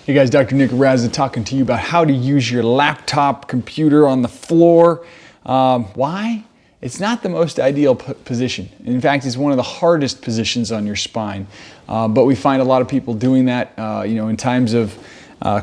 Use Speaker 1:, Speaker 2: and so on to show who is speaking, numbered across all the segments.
Speaker 1: Hey guys, Dr. Nick Araza talking to you about how to use your laptop computer on the floor. Why? It's not the most ideal position. In fact, it's one of the hardest positions on your spine. But we find a lot of people doing that, in times of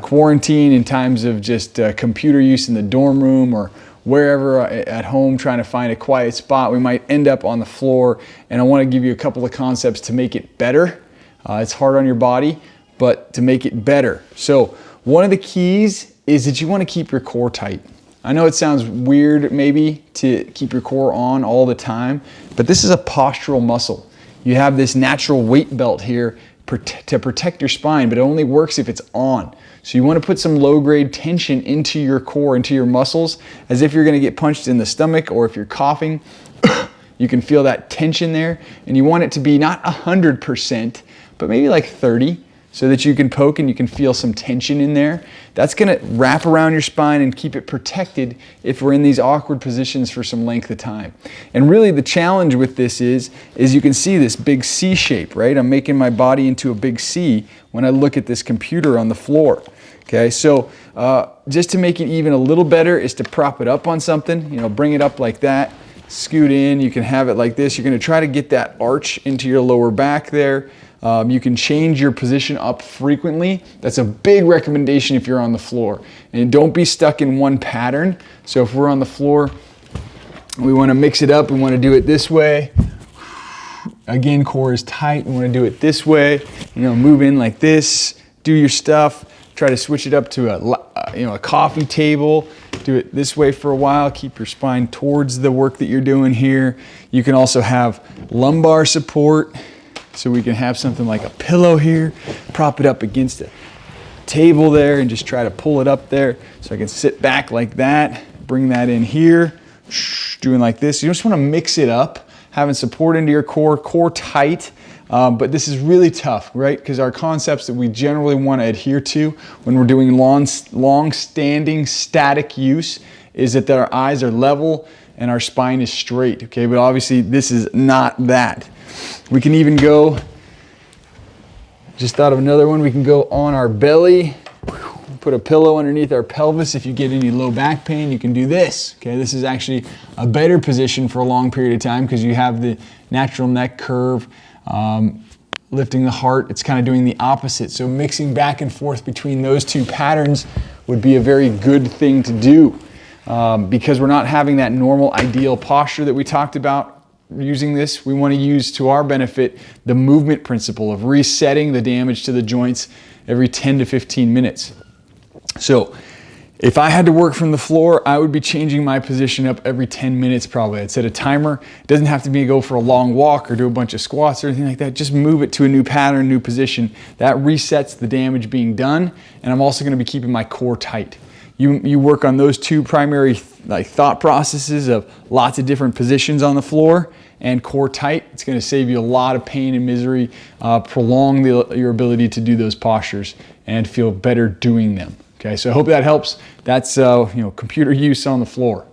Speaker 1: quarantine, in times of just computer use in the dorm room or wherever at home trying to find a quiet spot. We might end up on the floor, and I want to give you a couple of concepts to make it better. It's hard on your body, but to make it better. So one of the keys is that you want to keep your core tight. I know it sounds weird maybe to keep your core on all the time, but this is a postural muscle. You have this natural weight belt here to protect your spine, but it only works if it's on. So you want to put some low-grade tension into your core, into your muscles, as if you're going to get punched in the stomach, or if you're coughing, you can feel that tension there. And you want it to be not 100%, but maybe like 30%. So that you can poke and you can feel some tension in there. That's gonna wrap around your spine and keep it protected if we're in these awkward positions for some length of time. And really the challenge with this is you can see this big C shape, right? I'm making my body into a big C when I look at this computer on the floor. Okay, so just to make it even a little better is to prop it up on something, bring it up like that, scoot in, you can have it like this. You're gonna try to get that arch into your lower back there. You can change your position up frequently. That's a big recommendation if you're on the floor. And don't be stuck in one pattern. So if we're on the floor, we want to mix it up. We want to do it this way. Again, core is tight. We want to do it this way. Move in like this. Do your stuff. Try to switch it up to a coffee table. Do it this way for a while. Keep your spine towards the work that you're doing here. You can also have lumbar support. So we can have something like a pillow here, prop it up against a table there and just try to pull it up there. So I can sit back like that, bring that in here, doing like this. You just want to mix it up, having support into your core tight. But this is really tough, right? Because our concepts that we generally want to adhere to when we're doing long-standing static use is that our eyes are level and our spine is straight, okay? But obviously this is not that. We can even go, just thought of another one, we can go on our belly, put a pillow underneath our pelvis. If you get any low back pain, you can do this. Okay, this is actually a better position for a long period of time because you have the natural neck curve, lifting the heart. It's kind of doing the opposite. So mixing back and forth between those two patterns would be a very good thing to do because we're not having that normal ideal posture that we talked about. Using this, we want to use to our benefit the movement principle of resetting the damage to the joints every 10 to 15 minutes. So if I had to work from the floor, I would be changing my position up every 10 minutes probably. I'd set a timer. It doesn't have to be go for a long walk or do a bunch of squats or anything like that. Just move it to a new pattern, new position. That resets the damage being done, and I'm also going to be keeping my core tight. You work on those two primary thought processes of lots of different positions on the floor and core tight. It's going to save you a lot of pain and misery, prolong your ability to do those postures and feel better doing them. Okay, so I hope that helps. That's computer use on the floor.